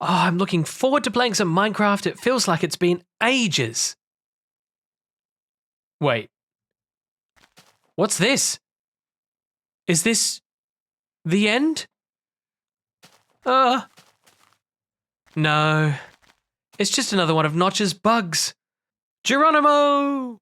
Oh, I'm looking forward to playing some Minecraft. It feels like it's been ages. Wait. What's this? Is this the end? No. It's just another one of Notch's bugs. Geronimo!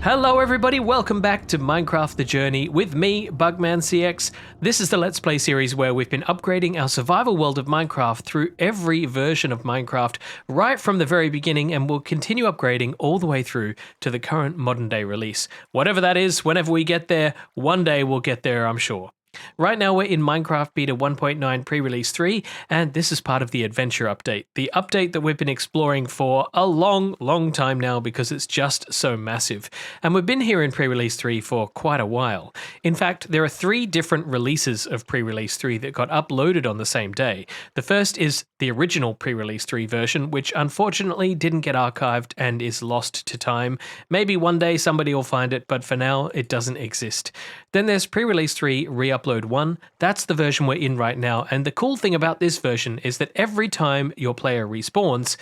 Hello everybody, welcome back to Minecraft The Journey with me, BugmanCX. This is the Let's Play series where we've been upgrading our survival world of Minecraft through every version of Minecraft right from the very beginning, and we'll continue upgrading all the way through to the current modern day release. Whatever that is, whenever we get there, one day we'll get there, I'm sure. Right now we're in Minecraft Beta 1.9 Pre-Release 3, and this is part of the Adventure Update. The update that we've been exploring for a long time now because it's just so massive. And we've been here in Pre-Release 3 for quite a while. In fact, there are 3 different releases of Pre-Release 3 that got uploaded on the same day. The first is the original Pre-Release 3 version, which unfortunately didn't get archived and is lost to time. Maybe one day somebody will find it, but for now it doesn't exist. Then there's Pre-Release 3 Re-Upload 1. That's the version we're in right now, and the cool thing about this version is that every time your player respawns,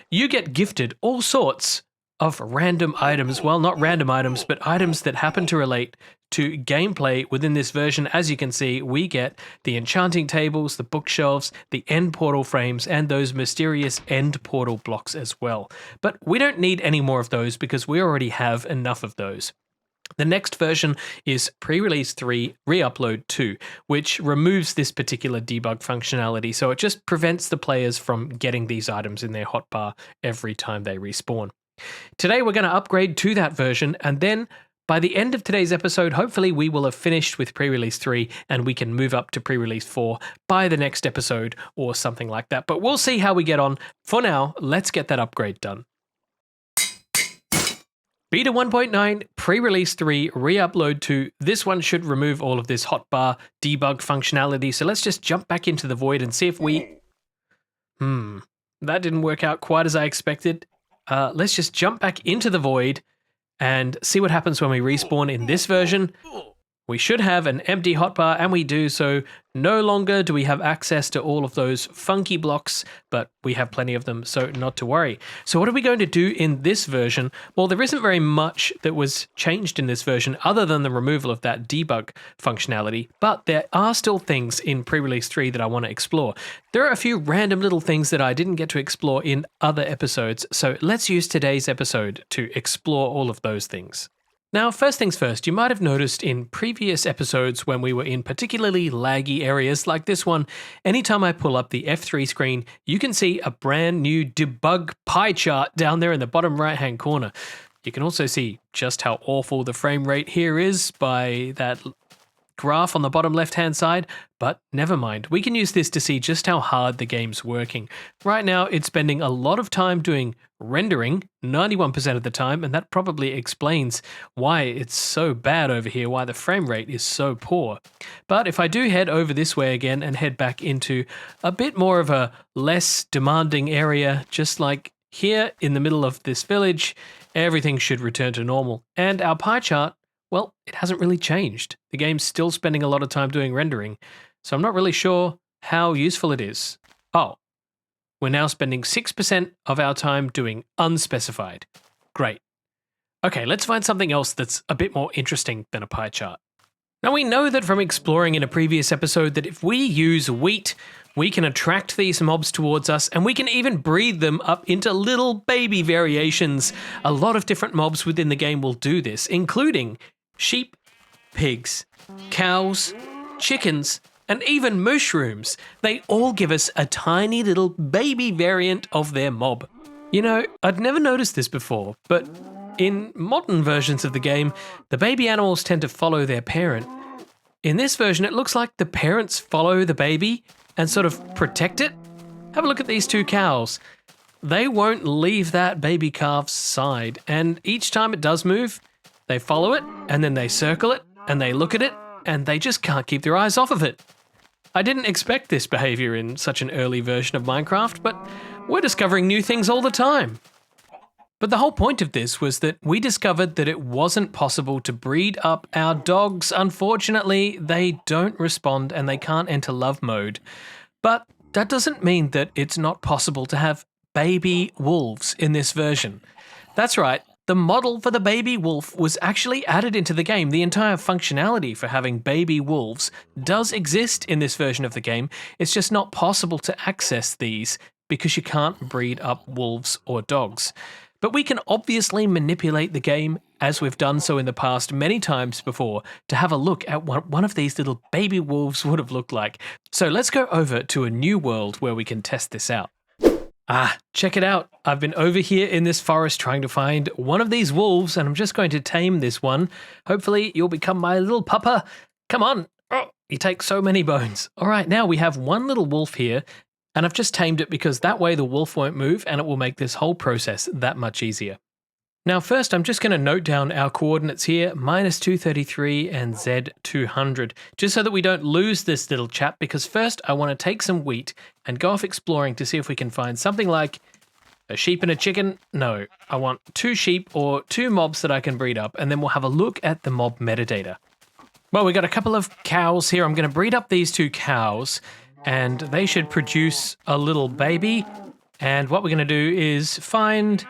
you get gifted all sorts of random items. Well, not random items, but items that happen to relate to gameplay within this version. As you can see, we get the enchanting tables, the bookshelves, the end portal frames, and those mysterious end portal blocks as well. But we don't need any more of those because we already have enough of those. The next version is Pre-Release 3 Re-Upload 2, which removes this particular debug functionality, so it just prevents the players from getting these items in their hotbar every time they respawn. Today we're going to upgrade to that version, and then by the end of today's episode, hopefully we will have finished with Pre-Release 3 and we can move up to Pre-Release 4 by the next episode or something like that. But we'll see how we get on. For now, let's get that upgrade done. Beta 1.9, Pre-Release 3, Re-Upload 2. This one should remove all of this hotbar debug functionality, so let's just jump back into the void and see if we... That didn't work out quite as I expected. Let's just jump back into the void and see what happens when we respawn in this version. We should have an empty hotbar, and we do, so no longer do we have access to all of those funky blocks, but we have plenty of them, so not to worry. So what are we going to do in this version? Well, there isn't very much that was changed in this version other than the removal of that debug functionality, but there are still things in Pre-Release 3 that I want to explore. There are a few random little things that I didn't get to explore in other episodes, so let's use today's episode to explore all of those things. Now, first things first, you might have noticed in previous episodes when we were in particularly laggy areas like this one, anytime I pull up the F3 screen, you can see a brand new debug pie chart down there in the bottom right-hand corner. You can also see just how awful the frame rate here is by that graph on the bottom left-hand side, but never mind. We can use this to see just how hard the game's working. Right now, it's spending a lot of time doing rendering, 91% of the time, and that probably explains why it's so bad over here, why the frame rate is so poor. But if I do head over this way again and head back into a bit more of a less demanding area, just like here in the middle of this village, everything should return to normal. And our pie chart, well, it hasn't really changed. The game's still spending a lot of time doing rendering, so I'm not really sure how useful it is. Oh, we're now spending 6% of our time doing unspecified. Great. Okay, let's find something else that's a bit more interesting than a pie chart. Now, we know that from exploring in a previous episode that if we use wheat, we can attract these mobs towards us, and we can even breed them up into little baby variations. A lot of different mobs within the game will do this, including sheep, pigs, cows, chickens, and even mushrooms. They all give us a tiny little baby variant of their mob. You know, I'd never noticed this before, but in modern versions of the game, the baby animals tend to follow their parent. In this version, it looks like the parents follow the baby and sort of protect it. Have a look at these 2 cows. They won't leave that baby calf's side, and each time it does move, they follow it, and then they circle it, and they look at it, and they just can't keep their eyes off of it. I didn't expect this behavior in such an early version of Minecraft, but we're discovering new things all the time. But the whole point of this was that we discovered that it wasn't possible to breed up our dogs. Unfortunately, they don't respond and they can't enter love mode. But that doesn't mean that it's not possible to have baby wolves in this version. That's right, the model for the baby wolf was actually added into the game. The entire functionality for having baby wolves does exist in this version of the game. It's just not possible to access these because you can't breed up wolves or dogs. But we can obviously manipulate the game, as we've done so in the past many times before, to have a look at what one of these little baby wolves would have looked like. So let's go over to a new world where we can test this out. Check it out. I've been over here in this forest trying to find one of these wolves, and I'm just going to tame this one. Hopefully you'll become my little puppa. Come on. Oh, you take so many bones. All right, now we have one little wolf here, and I've just tamed it because that way the wolf won't move and it will make this whole process that much easier. Now first, I'm just going to note down our coordinates here, -233 and Z200, just so that we don't lose this little chap, because first I want to take some wheat and go off exploring to see if we can find something like a sheep and a chicken. No, I want 2 sheep or 2 mobs that I can breed up, and then we'll have a look at the mob metadata. Well, we got a couple of cows here. I'm going to breed up these 2 cows, and they should produce a little baby. And what we're going to do is find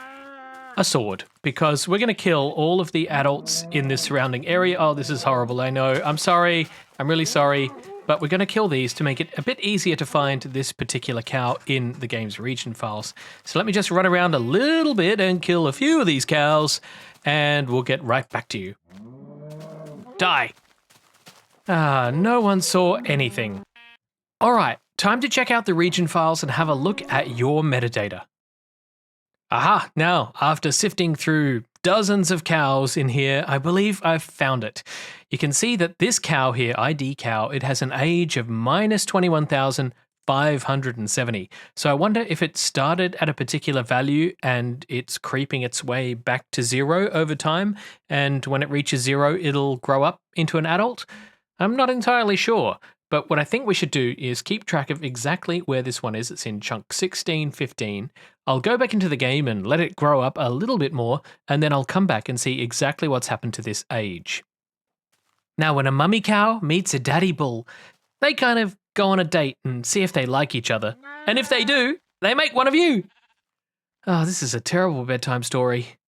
a sword, because we're going to kill all of the adults in this surrounding area. Oh, this is horrible, I know. I'm sorry. I'm really sorry. But we're going to kill these to make it a bit easier to find this particular cow in the game's region files. So let me just run around a little bit and kill a few of these cows, and we'll get right back to you. Die. No one saw anything. All right, time to check out the region files and have a look at your metadata. Aha, now, after sifting through dozens of cows in here, I believe I've found it. You can see that this cow here, ID cow, it has an age of -21,570. So I wonder if it started at a particular value and it's creeping its way back to 0 over time, and when it reaches 0, it'll grow up into an adult? I'm not entirely sure. But what I think we should do is keep track of exactly where this one is. It's in chunk 1615. I'll go back into the game and let it grow up a little bit more, and then I'll come back and see exactly what's happened to this age. Now, when a mummy cow meets a daddy bull, they kind of go on a date and see if they like each other. And if they do, they make one of you. Oh, this is a terrible bedtime story.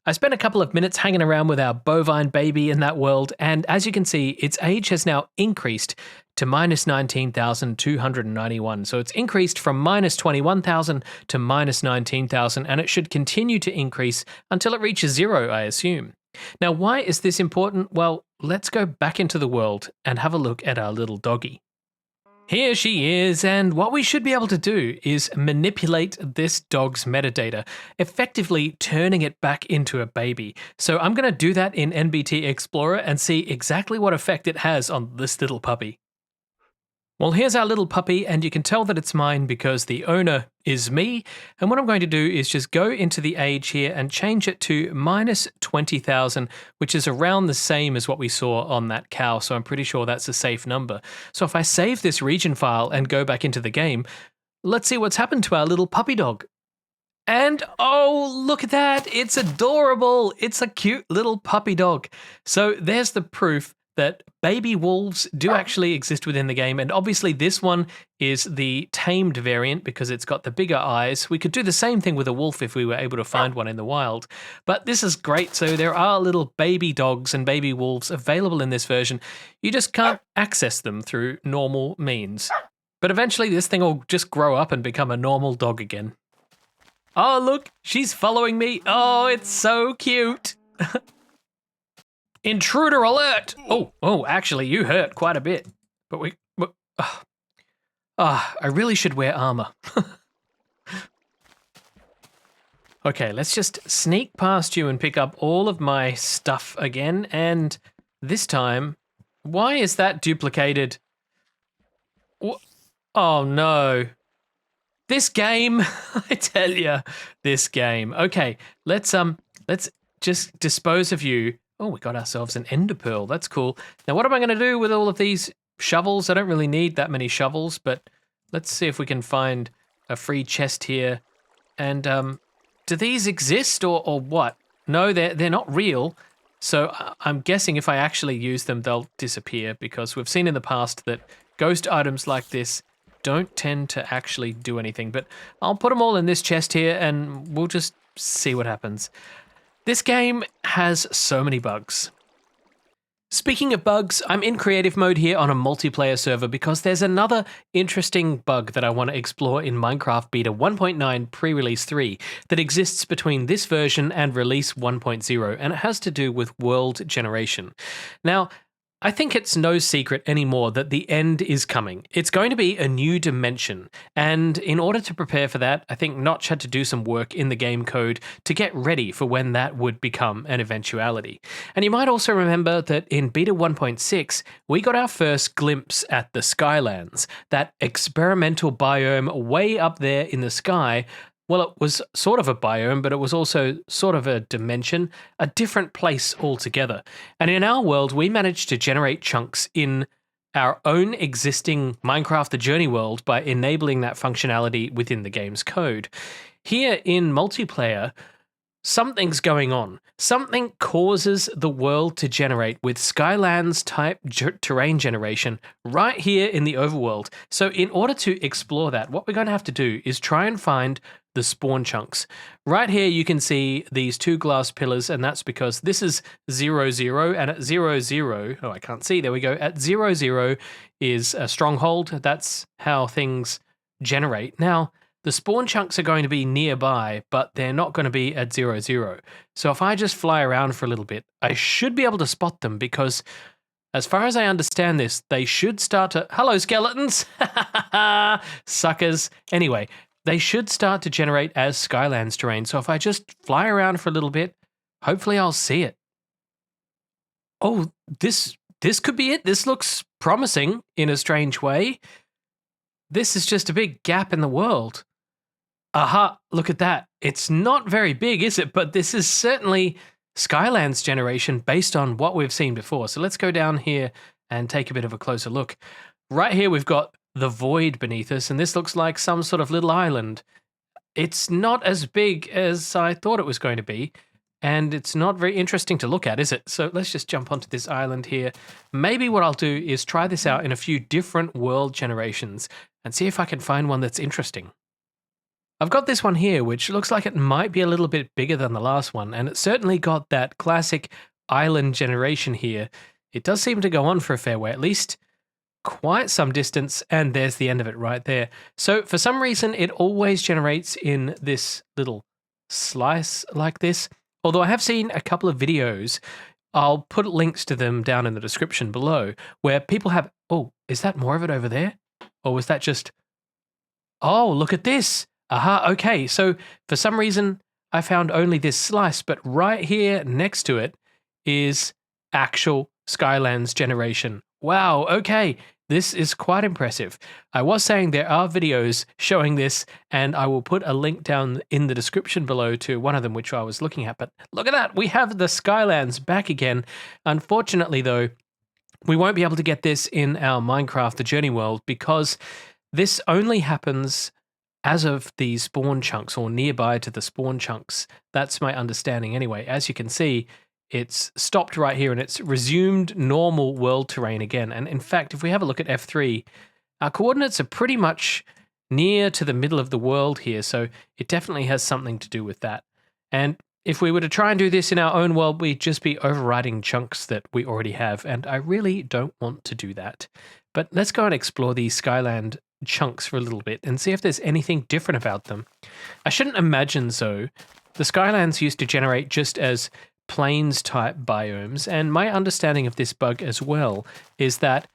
I spent a couple of minutes hanging around with our bovine baby in that world, and as you can see, its age has now increased to -19,291. So it's increased from -21,000 to -19,000, and it should continue to increase until it reaches 0, I assume. Now, why is this important? Well, let's go back into the world and have a look at our little doggy. Here she is, and what we should be able to do is manipulate this dog's metadata, effectively turning it back into a baby. So I'm going to do that in NBT Explorer and see exactly what effect it has on this little puppy. Well, here's our little puppy, and you can tell that it's mine because the owner is me. And what I'm going to do is just go into the age here and change it to -20,000, which is around the same as what we saw on that cow. So I'm pretty sure that's a safe number. So if I save this region file and go back into the game, let's see what's happened to our little puppy dog. And oh, look at that. It's adorable. It's a cute little puppy dog. So there's the proof that baby wolves do actually exist within the game, and obviously this one is the tamed variant because it's got the bigger eyes. We could do the same thing with a wolf if we were able to find one in the wild, but this is great. So there are little baby dogs and baby wolves available in this version. You just can't access them through normal means. But eventually this thing will just grow up and become a normal dog again. Oh, look, she's following me. Oh, it's so cute. Intruder alert! Oh, actually, you hurt quite a bit. But I really should wear armor. Okay, let's just sneak past you and pick up all of my stuff again. And this time, why is that duplicated? Oh no. This game, I tell ya, this game. Okay, let's just dispose of you. Oh, we got ourselves an ender pearl. That's cool. Now, what am I going to do with all of these shovels. I don't really need that many shovels, but let's see if we can find a free chest here. And do these exist or what? No, they're not real. So I'm guessing if I actually use them, they'll disappear, because we've seen in the past that ghost items like this don't tend to actually do anything. But I'll put them all in this chest here and we'll just see what happens. This game has so many bugs. Speaking of bugs, I'm in creative mode here on a multiplayer server because there's another interesting bug that I want to explore in Minecraft Beta 1.9 Pre-Release 3 that exists between this version and Release 1.0, and it has to do with world generation. Now, I think it's no secret anymore that the end is coming. It's going to be a new dimension, and in order to prepare for that, I think Notch had to do some work in the game code to get ready for when that would become an eventuality. And you might also remember that in Beta 1.6, we got our first glimpse at the Skylands, that experimental biome way up there in the sky. Well, it was sort of a biome, but it was also sort of a dimension, a different place altogether. And in our world, we managed to generate chunks in our own existing Minecraft The Journey world by enabling that functionality within the game's code. Here in multiplayer, something's going on. Something causes the world to generate with Skylands type terrain generation right here in the overworld. So in order to explore that, what we're going to have to do is try and find the spawn chunks. Right here you can see these two glass pillars, and that's because this is 0, 0, and at 0, 0, oh I can't see, there we go, at 0, 0 is a stronghold. That's how things generate. Now, the spawn chunks are going to be nearby, but they're not going to be at 0, 0. So if I just fly around for a little bit, I should be able to spot them, because as far as I understand this, they should start to... Hello, skeletons! Suckers. Anyway, they should start to generate as Skylands terrain. So if I just fly around for a little bit, hopefully I'll see it. Oh, this could be it. This looks promising in a strange way. This is just a big gap in the world. Aha, look at that. It's not very big, is it? But this is certainly Skylands generation based on what we've seen before. So let's go down here and take a bit of a closer look. Right here we've got the void beneath us, and this looks like some sort of little island. It's not as big as I thought it was going to be, and it's not very interesting to look at, is it? So let's just jump onto this island here. Maybe what I'll do is try this out in a few different world generations and see if I can find one that's interesting. I've got this one here, which looks like it might be a little bit bigger than the last one, and it's certainly got that classic island generation here. It does seem to go on for a fair way, at least quite some distance, and there's the end of it right there. So for some reason, it always generates in this little slice like this, although I have seen a couple of videos, I'll put links to them down in the description below, where people have... Oh, is that more of it over there? Or was that just... Oh, look at this! Aha, okay, so for some reason, I found only this slice, but right here next to it is actual Skylands generation. Wow, okay, this is quite impressive. I was saying there are videos showing this, and I will put a link down in the description below to one of them which I was looking at, but look at that, we have the Skylands back again. Unfortunately though, we won't be able to get this in our Minecraft The Journey world, because this only happens as of the spawn chunks, or nearby to the spawn chunks. That's my understanding anyway. As you can see, it's stopped right here and it's resumed normal world terrain again. And in fact, if we have a look at F3, our coordinates are pretty much near to the middle of the world here, so it definitely has something to do with that. And if we were to try and do this in our own world, we'd just be overriding chunks that we already have, and I really don't want to do that. But let's go and explore these Skyland chunks for a little bit and see if there's anything different about them. I shouldn't imagine so. The Skylands used to generate just as plains type biomes, and my understanding of this bug as well is that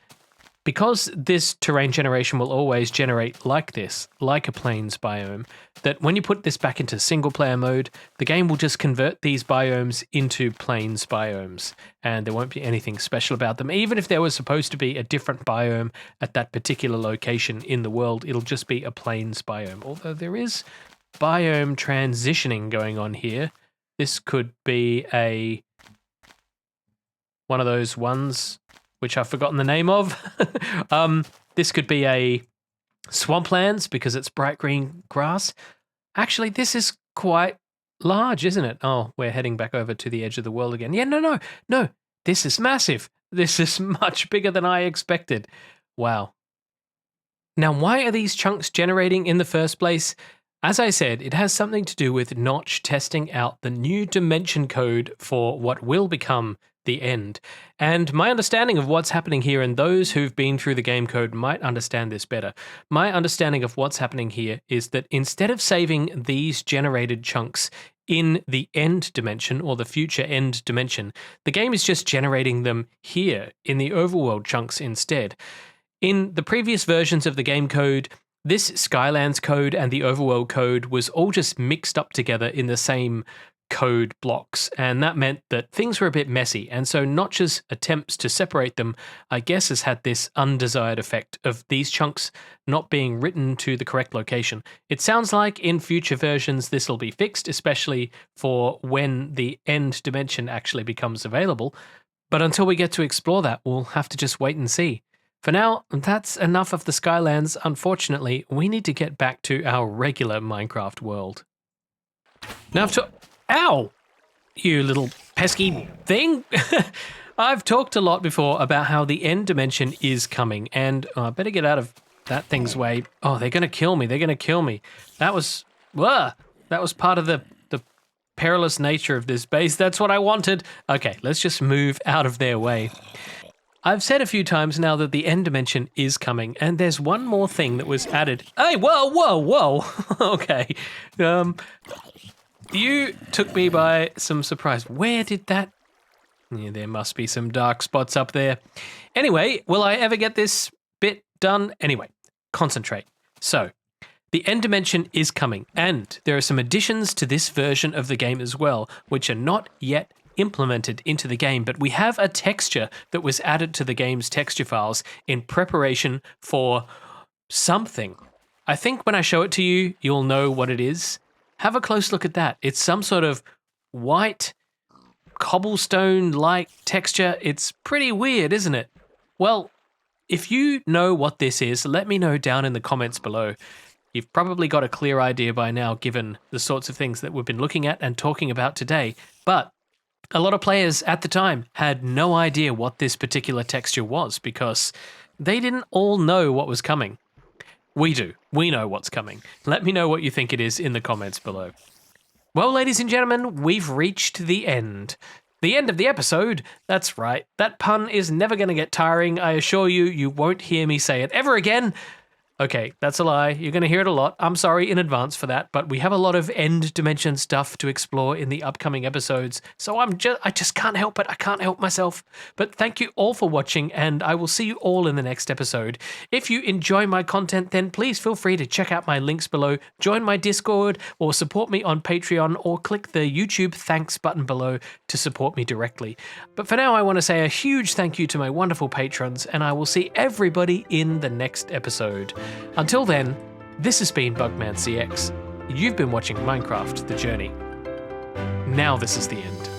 because this terrain generation will always generate like this, like a plains biome, that when you put this back into single player mode, the game will just convert these biomes into plains biomes, and there won't be anything special about them. Even if there was supposed to be a different biome at that particular location in the world, it'll just be a plains biome. Although there is biome transitioning going on here. This could be one of those ones which I've forgotten the name of. This could be a swamplands because it's bright green grass. Actually, this is quite large, isn't it? Oh, we're heading back over to the edge of the world again. Yeah, no. This is massive. This is much bigger than I expected. Wow. Now, why are these chunks generating in the first place? As I said, it has something to do with Notch testing out the new dimension code for what will become the end. And my understanding of what's happening here, and those who've been through the game code might understand this better. My understanding of what's happening here is that instead of saving these generated chunks in the end dimension or the future end dimension, the game is just generating them here in the overworld chunks instead. In the previous versions of the game code, this Skylands code and the overworld code was all just mixed up together in the same code blocks, and that meant that things were a bit messy, and so Notch's attempts to separate them, I guess, has had this undesired effect of these chunks not being written to the correct location. It sounds like in future versions this will be fixed, especially for when the end dimension actually becomes available, but until we get to explore that, we'll have to just wait and see. For now, that's enough of the Skylands. Unfortunately, we need to get back to our regular Minecraft world. Now Ow! You little pesky thing! I've talked a lot before about how the end dimension is coming, and I better get out of that thing's way. Oh, they're going to kill me. They're going to kill me. That was part of the perilous nature of this base. That's what I wanted. Okay, let's just move out of their way. I've said a few times now that the end dimension is coming, and there's one more thing that was added. Hey, whoa. Okay. You took me by some surprise. Where did that... Yeah, there must be some dark spots up there. Anyway, will I ever get this bit done? Anyway, concentrate. So, the end dimension is coming, and there are some additions to this version of the game as well, which are not yet implemented into the game, but we have a texture that was added to the game's texture files in preparation for something. I think when I show it to you, you'll know what it is. Have a close look at that. It's some sort of white cobblestone-like texture. It's pretty weird, isn't it? Well, if you know what this is, let me know down in the comments below. You've probably got a clear idea by now, given the sorts of things that we've been looking at and talking about today, but a lot of players at the time had no idea what this particular texture was because they didn't all know what was coming. We do. We know what's coming. Let me know what you think it is in the comments below. Well, ladies and gentlemen, we've reached the end. The end of the episode. That's right. That pun is never going to get tiring. I assure you, you won't hear me say it ever again. Okay, that's a lie. You're going to hear it a lot. I'm sorry in advance for that, but we have a lot of end dimension stuff to explore in the upcoming episodes, so I just can't help it. I can't help myself. But thank you all for watching, and I will see you all in the next episode. If you enjoy my content, then please feel free to check out my links below, join my Discord, or support me on Patreon, or click the YouTube thanks button below to support me directly. But for now, I want to say a huge thank you to my wonderful patrons, and I will see everybody in the next episode. Until then, this has been BugmanCX. You've been watching Minecraft The Journey. Now this is the end.